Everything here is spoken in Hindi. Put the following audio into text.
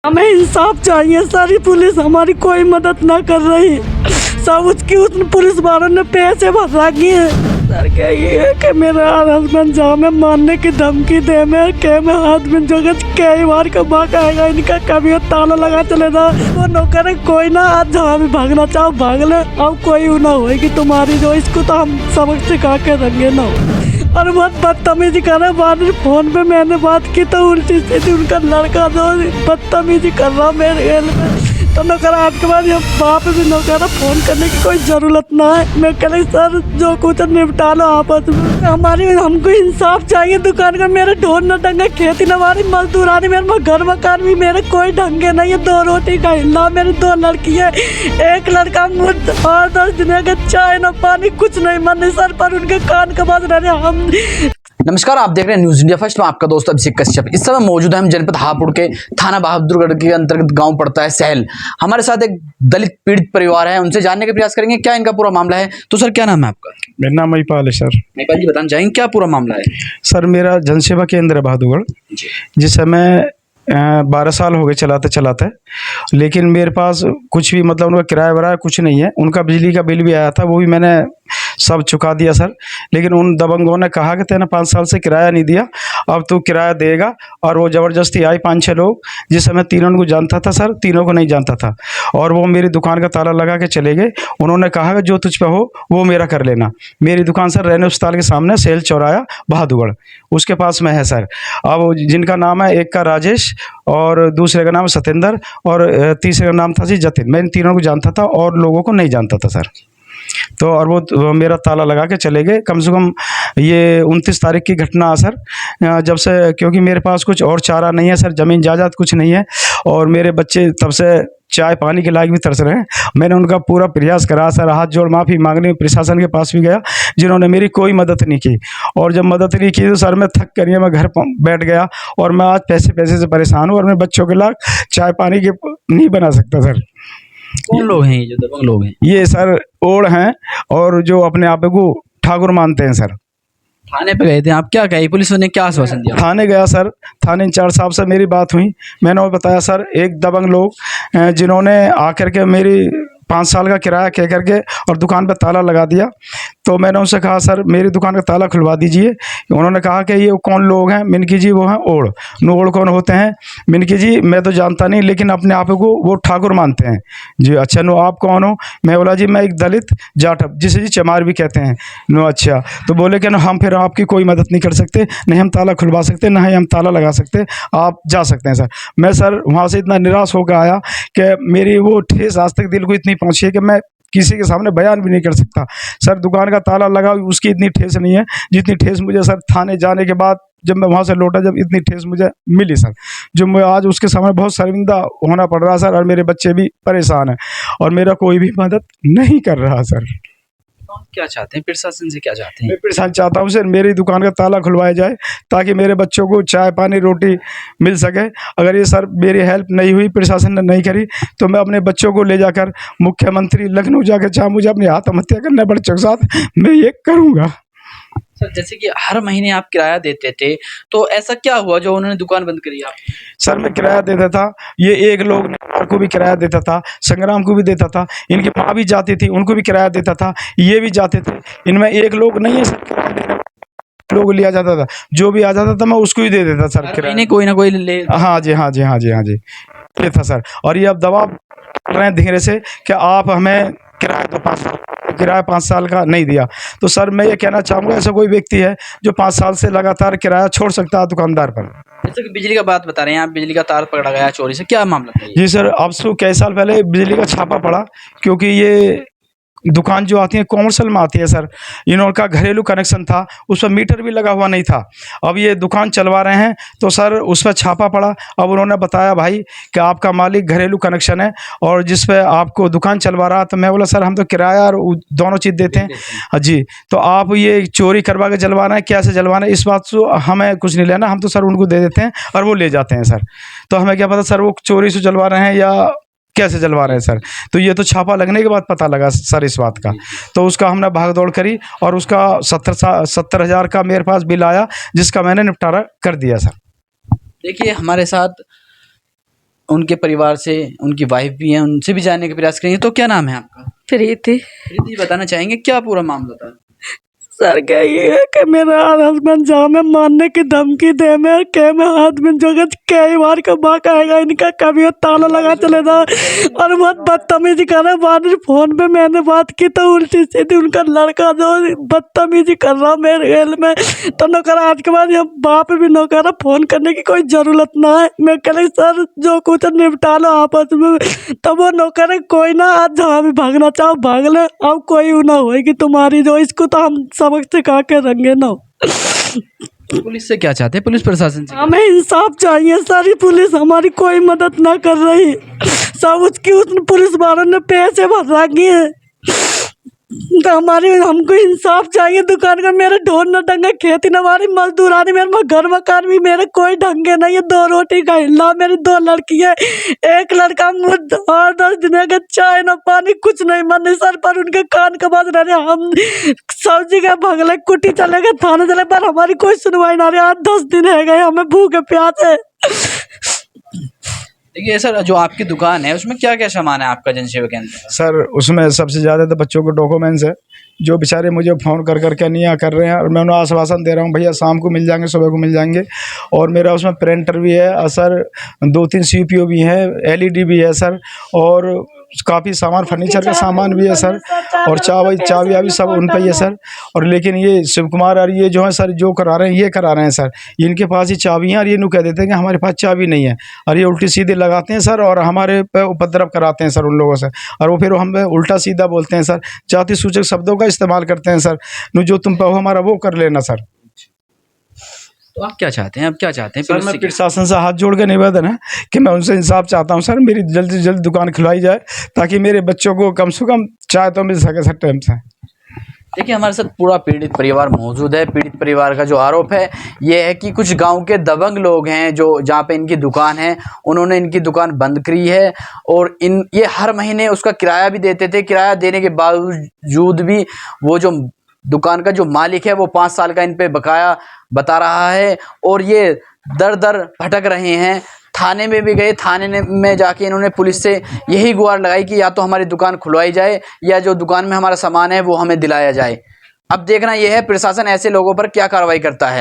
हमें इंसाफ चाहिए। सारी पुलिस हमारी कोई मदद ना कर रही, सब उसकी उस पुलिस वालों ने पैसे भर रखी है। सर क्या ये है कि मेरा हस्बैंड जहाँ में मारने की धमकी दे में के मैं हाथ में जो कई बार कमा आएगा इनका कभी वो ताला लगा चले जा। वो नौकर कोई ना आज जहाँ भी भागना चाहो भाग ले, अब कोई ना होगी तुम्हारी जो, इसको तो हम सबक सिखा के रंगे ना। और बहुत बदतमीजी कर रहा है। बाद में फोन पे मैंने बात की तो उल्टी सीधी उनका लड़का जो बदतमीजी कर रहा मेरे हेल में, तो नौकर आज के बाद ये बाप भी नौकर फोन करने की कोई जरूरत ना है। मैं कह सर जो कुछ निपटा लो आपस में, हमारी हमको इंसाफ चाहिए। दुकान का मेरे ढोर न ढंगे, खेती न हमारी मजदूरानी, मेरे घर मकान भी मेरे कोई ढंगे नहीं है। 2 रोटी का हिल्ला, मेरी 2 लड़की है, 1 लड़का मुझ और 10 दिन के चाय न पानी कुछ नहीं मन सर पर उनके कान के पास रह रहे हम। नमस्कार, आप देख रहे हैं न्यूज इंडिया फर्स्ट में आपका दोस्त अभिषेक कश्यप। इस समय मौजूद है हम जनपद हापुड़ के थाना बहादुरगढ़ के अंतर्गत गांव पड़ता है सहल। हमारे साथ एक दलित पीड़ित परिवार है, उनसे जानने का प्रयास करेंगे क्या इनका पूरा मामला है। तो सर क्या नाम है आपका? मेरा नाम महिपाल है सर। महिपाल जी बताना चाहेंगे क्या पूरा मामला है? सर मेरा जनसेवा केंद्र है बहादुरगढ़, जिस समय 12 साल हो गए चलाते चलाते, लेकिन मेरे पास कुछ भी मतलब उनका किराया वराया कुछ नहीं है। उनका बिजली का बिल भी आया था, वो भी मैंने सब चुका दिया सर। लेकिन उन दबंगों ने कहा कि तेने 5 साल से किराया नहीं दिया, अब तू किराया देगा। और वो ज़बरदस्ती आई 5-6 लोग, जिस समय तीनों को जानता था सर, तीनों को नहीं जानता था। और वो मेरी दुकान का ताला लगा के चले गए। उन्होंने कहा कि जो तुझ पे हो वो मेरा कर लेना। मेरी दुकान सर रैनो अस्पताल के सामने सेल चौराया बहादुरगढ़, उसके पास में है सर। अब जिनका नाम है, एक का राजेश और दूसरे का नाम सतेंद्र और तीसरे का नाम था जी जतिन। मैं इन तीनों को जानता था और लोगों को नहीं जानता था सर। तो और वो मेरा ताला लगा के चले गए। कम से कम ये 29 तारीख की घटना है सर, जब से, क्योंकि मेरे पास कुछ और चारा नहीं है सर, ज़मीन जायदाद कुछ नहीं है और मेरे बच्चे तब से चाय पानी के लायक भी तरस रहे हैं। मैंने उनका पूरा प्रयास करा सर, हाथ जोड़ माफ़ी मांगने प्रशासन के पास भी गया, जिन्होंने मेरी कोई मदद नहीं की। और जब मदद नहीं की तो सर मैं थक कर मैं घर बैठ गया और मैं आज पैसे से परेशान हूँ और मेरे बच्चों के लायक चाय पानी के नहीं बना सकता सर। कौन लोग हैं ये जो दबंग लोग हैं? ये सर ओढ़ हैं और जो अपने आप को ठाकुर मानते हैं सर। थाने पे गए थे आप, क्या कही पुलिस ने, क्या आश्वासन दिया? थाने गया सर, थाने इंचार्ज साहब से मेरी बात हुई। मैंने वो बताया सर, एक दबंग लोग जिन्होंने आकर के मेरी 5 साल का किराया कह करके और दुकान पर ताला लगा दिया। तो मैंने उनसे कहा सर मेरी दुकान का ताला खुलवा दीजिए। उन्होंने कहा कि ये कौन लोग हैं? मैंने की जी वो हैं ओढ़। ओढ़ कौन होते हैं? मैंने की जी मैं तो जानता नहीं, लेकिन अपने आप को वो ठाकुर मानते हैं जी। अच्छा नो आप कौन हो? मैं बोला जी मैं एक दलित जाटव, जिसे जी चमार भी कहते हैं। नो अच्छा। तो बोले कि हम फिर आपकी कोई मदद नहीं कर सकते, नहीं हम ताला खुलवा सकते, ना ही हम ताला लगा सकते, आप जा सकते हैं सर। मैं सर वहाँ से इतना निराश होकर आया कि मेरी वो ठेस आज तक दिल को इतनी पहुँची है कि मैं किसी के सामने बयान भी नहीं कर सकता सर। दुकान का ताला लगा उसकी इतनी ठेस नहीं है जितनी ठेस मुझे सर थाने जाने के बाद, जब मैं वहाँ से लौटा, जब इतनी ठेस मुझे मिली सर, जो मैं आज उसके सामने बहुत शर्मिंदा होना पड़ रहा सर। और मेरे बच्चे भी परेशान हैं और मेरा कोई भी मदद नहीं कर रहा सर। क्या चाहते हैं प्रशासन से, क्या चाहते हैं? मैं प्रशासन चाहता हूँ सर मेरी दुकान का ताला खुलवाया जाए ताकि मेरे बच्चों को चाय पानी रोटी मिल सके। अगर ये सर मेरी हेल्प नहीं हुई, प्रशासन ने नहीं करी, तो मैं अपने बच्चों को ले जाकर मुख्यमंत्री लखनऊ जाकर, चाहे मुझे अपने आत्महत्या करना पड़े के साथ, मैं ये करूँगा। सर जैसे कि हर महीने आप किराया देते थे, तो ऐसा क्या हुआ जो उन्होंने दुकान बंद करी आप? सर मैं किराया देता था, ये एक लोग को भी किराया देता था, संग्राम को भी देता था, इनकी माँ भी जाती थी उनको भी किराया देता था, ये भी जाते थे। इनमें एक लोग नहीं है सर किराया देने लोग लिया जाता था, जो भी आ जाता था मैं उसको ही दे देता सर किराया। कोई ना कोई ले। हाँ जी हाँ जी हाँ जी हाँ जी ये था सर। और ये अब दबाव कर रहे हैं धीरे से कि आप हमें किराया तो 5 साल, किराया 5 साल का नहीं दिया। तो सर मैं ये कहना चाहूँगा, ऐसा कोई व्यक्ति है जो 5 साल से लगातार किराया छोड़ सकता है दुकानदार पर? जैसे कि बिजली का बात बता रहे हैं आप, बिजली का तार पकड़ा गया चोरी से, क्या मामला था? जी सर, अब से कई साल पहले बिजली का छापा पड़ा, क्योंकि ये दुकान जो आती है कॉमर्शियल में आती है सर, इनका घरेलू कनेक्शन था, उस पर मीटर भी लगा हुआ नहीं था। अब ये दुकान चलवा रहे हैं तो सर उस पर छापा पड़ा। अब उन्होंने बताया भाई कि आपका मालिक घरेलू कनेक्शन है और जिस पे आपको दुकान चलवा रहा। तो मैं बोला सर हम तो किराया और दोनों चीज़ देते हैं जी, तो आप ये चोरी करवा के जलवाना है, कैसे जलवाना है, इस बात से हमें कुछ नहीं लेना, हम तो सर उनको दे देते हैं और वो ले जाते हैं सर। तो हमें क्या पता सर वो चोरी से जलवा रहे हैं या कैसे जलवा रहे हैं सर। तो ये तो छापा लगने के बाद पता लगा सर इस बात का। तो उसका हमने भाग दौड़ करी और उसका 70,000 का मेरे पास बिल आया, जिसका मैंने निपटारा कर दिया सर। देखिए हमारे साथ उनके परिवार से, उनकी वाइफ भी हैं, उनसे भी जानने का प्रयास करेंगे। तो क्या नाम है आपका? प्रीति। प्रीति, बताना चाहेंगे क्या पूरा मामला था? सर क्या ये है कि मेरा हस्बैंड जहाँ में मारने की धमकी दे में के में हाथ में जगह कई बार का बाका आएगा इनका, कभी वो ताला लगा चले था और बहुत बदतमीजी कर रहा है। बाद में फोन पे मैंने बात की तो उल्टी सीधी उनका लड़का जो बदतमीजी कर रहा मेरे खेल में, तो नौकर आज के बाद हम बाप भी नौकर फोन करने की कोई जरूरत ना है। मैं कह सर जो कुछ निपटा लो आपस में, तब वो नौकर कोई ना आज जहाँ भी भागना चाहो भाग ले, अब कोई ना होएगी तुम्हारी जो, इसको तो हम सबक सिखा के रंगे ना। पुलिस से क्या चाहते हैं, पुलिस प्रशासन से? हमें इंसाफ चाहिए। सारी पुलिस हमारी कोई मदद ना कर रही, सब उसकी उसने पुलिस वालों ने पैसे भर रखे हैं, तो हमारी हमको इंसाफ चाहिए। दुकान का मेरे ढोन न ढंगे, खेती न हमारी मजदूरानी, मेरे घर मकान भी मेरे कोई ढंगे नहीं है। 2 रोटी का हिल्ला, मेरी 2 लड़की है, एक लड़का मुझ और 10 दिन का चाय न पानी कुछ नहीं मन सर पर उनके कान का बात रहे। हम सब्जी का भगले कुटी चले गए, थाने चले, पर हमारी कोई सुनवाई ना रही। आज 10 दिन है गए हमें भूखे प्यासे। देखिए सर, जो आपकी दुकान है उसमें क्या क्या सामान है आपका जनसेवा केंद्र? सर उसमें सबसे ज़्यादा तो बच्चों के डॉक्यूमेंट्स है, जो बेचारे मुझे फ़ोन कर करके नहीं कर रहे हैं, और मैं उन्हें आश्वासन दे रहा हूँ भैया शाम को मिल जाएंगे, सुबह को मिल जाएंगे। और मेरा उसमें प्रिंटर भी है सर, 2-3 CPU भी है, LED भी है सर, और काफ़ी सामान फर्नीचर का सामान भी है सर, और चाबी अभी सब उन पर ही है सर। और लेकिन ये शिव कुमार और ये जो है सर जो करा रहे हैं ये करा रहे हैं सर, इनके पास ही चाबी हैं और ये नु कह देते हैं कि हमारे पास चाबी नहीं है, और ये उल्टी सीधे लगाते हैं सर और हमारे पे उपद्रव कराते हैं सर उन लोगों से, और वो फिर हम उल्टा सीधा बोलते हैं सर, जाति सूचक शब्दों का इस्तेमाल करते हैं सर, नु जो तुम पे हो हमारा वो कर लेना सर। तो आप क्या चाहते हैं, अब क्या चाहते हैं? सर पुलिस मैं से क्या? प्रशासन से हाथ जोड़ के निवेदन है कि मैं उनसे इंसाफ चाहता हूँ सर, मेरी जल्द से जल्द दुकान खुलवाई जाए ताकि मेरे बच्चों को कम से कम चाय तो मिल सके सर टाइम से। देखिए हमारे साथ पूरा पीड़ित परिवार मौजूद है। पीड़ित परिवार का जो आरोप है ये है कि कुछ गांव के दबंग लोग हैं जो जहां पे इनकी दुकान है, उन्होंने इनकी दुकान बंद करी है, और ये हर महीने उसका किराया भी देते थे। किराया देने के बावजूद भी वो जो दुकान का जो मालिक है वो 5 साल का इन पे बकाया बता रहा है, और ये दर दर भटक रहे हैं। थाने में भी गए, थाने में जाके इन्होंने पुलिस से यही गुहार लगाई कि या तो हमारी दुकान खुलवाई जाए या जो दुकान में हमारा सामान है वो हमें दिलाया जाए। अब देखना यह है प्रशासन ऐसे लोगों पर क्या कार्रवाई करता है।